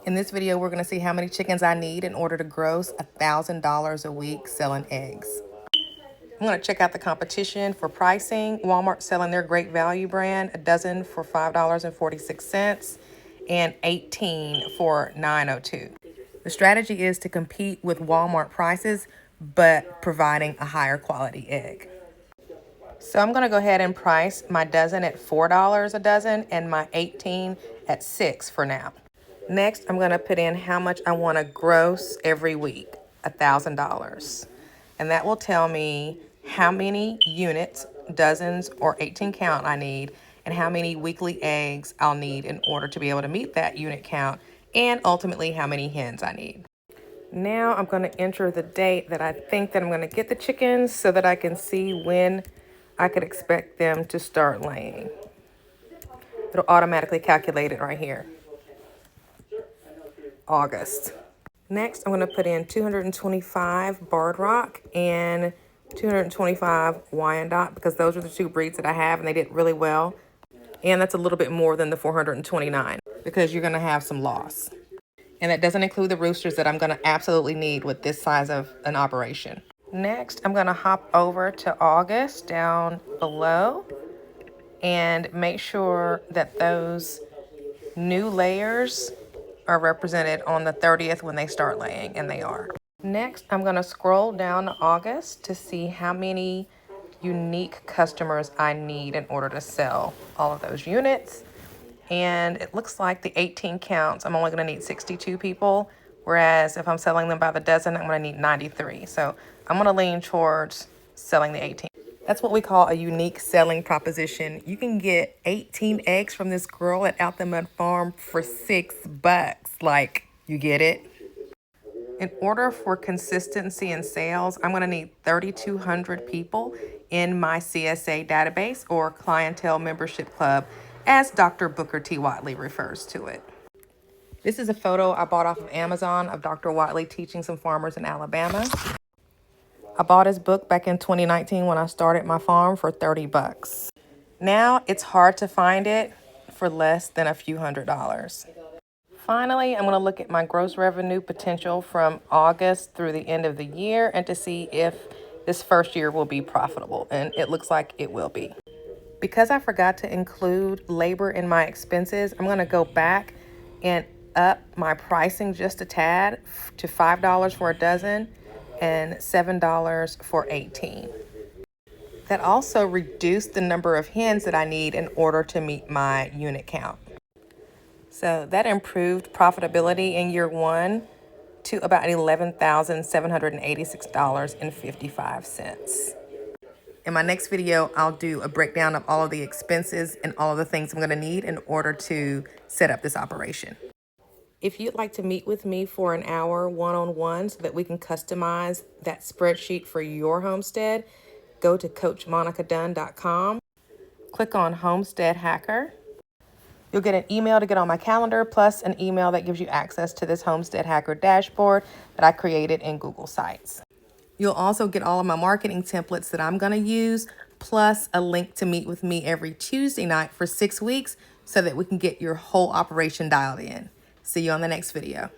In this video, we're going to see how many chickens I need in order to gross $1,000 a week selling eggs. I'm going to check out the competition for pricing. Walmart's selling their Great Value brand, a dozen for $5.46 and 18 for $9.02. The strategy is to compete with Walmart prices, but providing a higher quality egg. So I'm going to go ahead and price my dozen at $4 a dozen and my 18 at $6 for now. Next, I'm going to put in how much I want to gross every week, $1,000. And that will tell me how many units, dozens, or 18 count I need, and how many weekly eggs I'll need in order to be able to meet that unit count, and ultimately how many hens I need. Now I'm going to enter the date that I think that I'm going to get the chickens so that I can see when I could expect them to start laying. It'll automatically calculate it right here. August. Next, I'm going to put in 225 Barred Rock and 225 Wyandotte because those are the two breeds that I have and they did really well. And that's a little bit more than the 429 because you're going to have some loss. And that doesn't include the roosters that I'm going to absolutely need with this size of an operation. Next, I'm going to hop over to August down below and make sure that those new layers are represented on the 30th when they start laying, and they are. Next, I'm going to scroll down to August to see how many unique customers I need in order to sell all of those units. And it looks like the 18 counts, I'm only going to need 62 people, whereas if I'm selling them by the dozen, I'm going to need 93. So I'm going to lean towards selling the 18. That's what we call a unique selling proposition. You can get 18 eggs from this girl at Out the Mud Farm for $6. Like, you get it? In order for consistency in sales, I'm going to need 3,200 people in my CSA database, or Clientele Membership Club, as Dr. Booker T. Watley refers to it. This is a photo I bought off of Amazon of Dr. Watley teaching some farmers in Alabama. I bought his book back in 2019 when I started my farm for $30. Now it's hard to find it for less than a few $100s. Finally, I'm going to look at my gross revenue potential from August through the end of the year and to see if this first year will be profitable, and it looks like it will be. Because I forgot to include labor in my expenses, I'm going to go back and up my pricing just a tad to $5 for a dozen and $7 for 18. That also reduced the number of hens that I need in order to meet my unit count. So that improved profitability in year one to about $11,786.55. In my next video, I'll do a breakdown of all of the expenses and all of the things I'm going to need in order to set up this operation. If you'd like to meet with me for an hour one-on-one so that we can customize that spreadsheet for your homestead, go to CoachMonicaDunn.com, click on Homestead Hacker. You'll get an email to get on my calendar, plus an email that gives you access to this Homestead Hacker dashboard that I created in Google Sites. You'll also get all of my marketing templates that I'm going to use, plus a link to meet with me every Tuesday night for 6 weeks so that we can get your whole operation dialed in. See you on the next video.